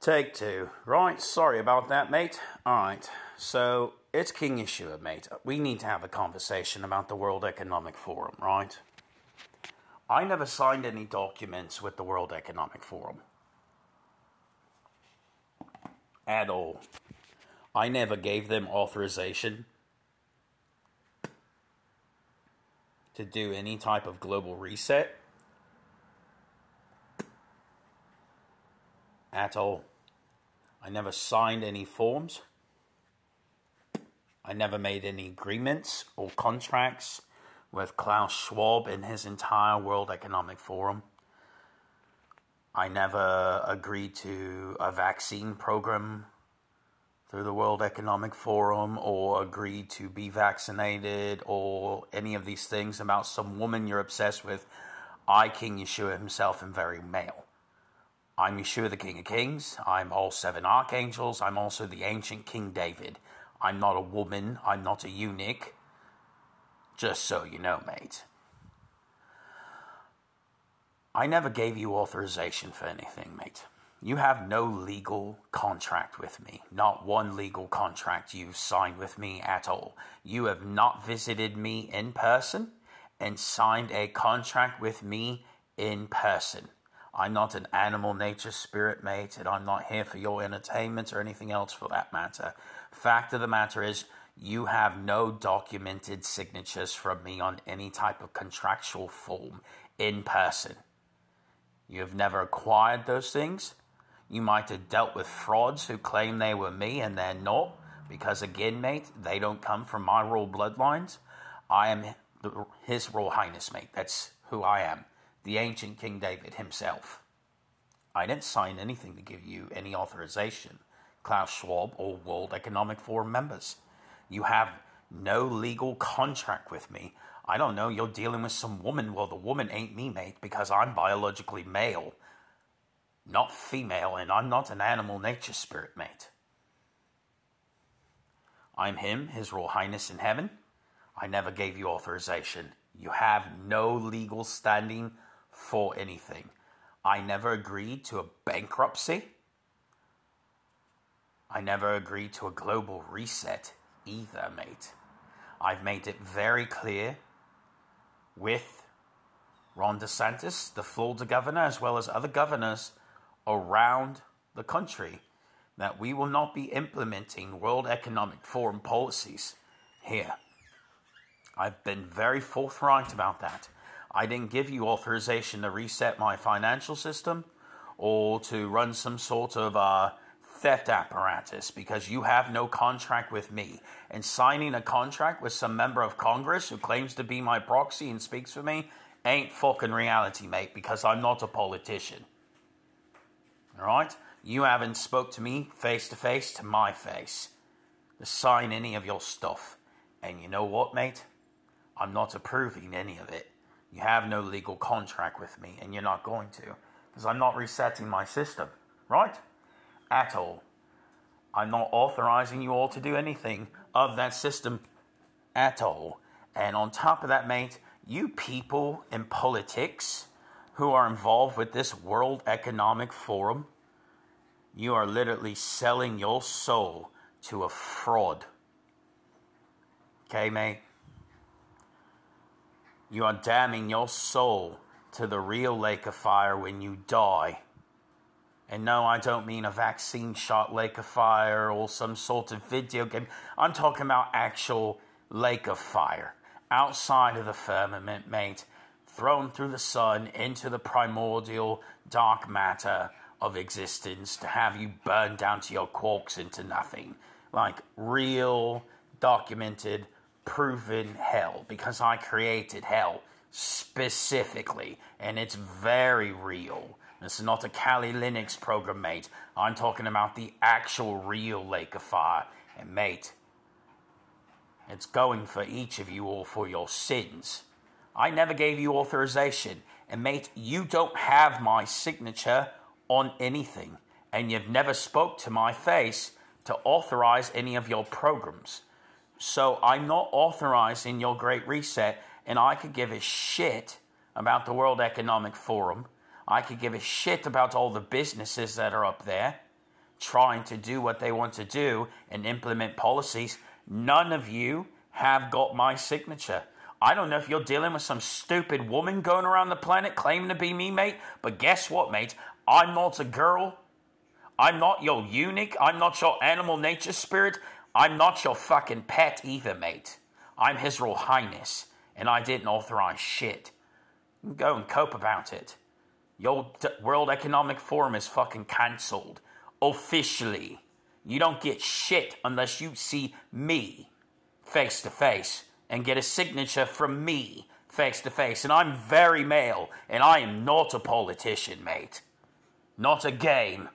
Take two. Right, sorry about that, mate. Alright, so it's King Yeshua, mate. We need to have a conversation about the World Economic Forum, right? I never signed any documents with the World Economic Forum. At all. I never gave them authorization to do any type of global reset. At all. I never signed any forms. I never made any agreements or contracts with Klaus Schwab and his entire World Economic Forum. I never agreed to a vaccine program through the World Economic Forum or agreed to be vaccinated or any of these things about some woman you're obsessed with. I, King Yeshua himself, am very male. I'm Yeshua, the King of Kings. I'm all seven archangels. I'm also the ancient King David. I'm not a woman. I'm not a eunuch. Just so you know, mate. I never gave you authorization for anything, mate. You have no legal contract with me. Not one legal contract you've signed with me at all. You have not visited me in person and signed a contract with me in person. I'm not an animal nature spirit, mate, and I'm not here for your entertainment or anything else for that matter. Fact of the matter is, you have no documented signatures from me on any type of contractual form in person. You have never acquired those things. You might have dealt with frauds who claim they were me and they're not, because again, mate, they don't come from my royal bloodlines. I am His Royal Highness, mate. That's who I am. The ancient King David himself. I didn't sign anything to give you any authorization, Klaus Schwab or World Economic Forum members. You have no legal contract with me. I don't know, you're dealing with some woman. Well, the woman ain't me, mate, because I'm biologically male, not female, and I'm not an animal nature spirit, mate. I'm him, His Royal Highness in heaven. I never gave you authorization. You have no legal standing for anything. I never agreed to a bankruptcy. I never agreed to a global reset either, mate. I've made it very clear with Ron DeSantis, the Florida governor, as well as other governors around the country, that we will not be implementing World Economic Forum policies here. I've been very forthright about that. I didn't give you authorization to reset my financial system or to run some sort of theft apparatus because you have no contract with me. And signing a contract with some member of Congress who claims to be my proxy and speaks for me ain't fucking reality, mate, because I'm not a politician. Alright? You haven't spoke to me face to face to my face to sign any of your stuff. And you know what, mate? I'm not approving any of it. You have no legal contract with me, and you're not going to, because I'm not resetting my system, right? At all. I'm not authorizing you all to do anything of that system at all. And on top of that, mate, you people in politics who are involved with this World Economic Forum, you are literally selling your soul to a fraud. Okay, mate? You are damning your soul to the real lake of fire when you die. And no, I don't mean a vaccine shot lake of fire or some sort of video game. I'm talking about actual lake of fire. Outside of the firmament, mate. Thrown through the sun into the primordial dark matter of existence to have you burn down to your quarks into nothing. Like real, documented, proven hell, because I created hell specifically, and it's very real. This is not a Kali Linux program, mate. I'm talking about the actual real lake of fire. And mate, it's going for each of you all for your sins. I never gave you authorization. And mate, you don't have my signature on anything. And you've never spoke to my face to authorize any of your programs. So I'm not authorizing your Great Reset, and I could give a shit about the World Economic Forum. I could give a shit about all the businesses that are up there. trying to do what they want to do and implement policies. None of you have got my signature. I don't know if you're dealing with some stupid woman going around the planet claiming to be me, mate, but guess what, mate? I'm not a girl. I'm not your eunuch. I'm not your animal nature spirit. I'm not your fucking pet either, mate. I'm His Royal Highness, and I didn't authorize shit. Go and cope about it. Your World Economic Forum is fucking cancelled. Officially. You don't get shit unless you see me face to face and get a signature from me face to face. And I'm very male, and I am not a politician, mate. Not a game.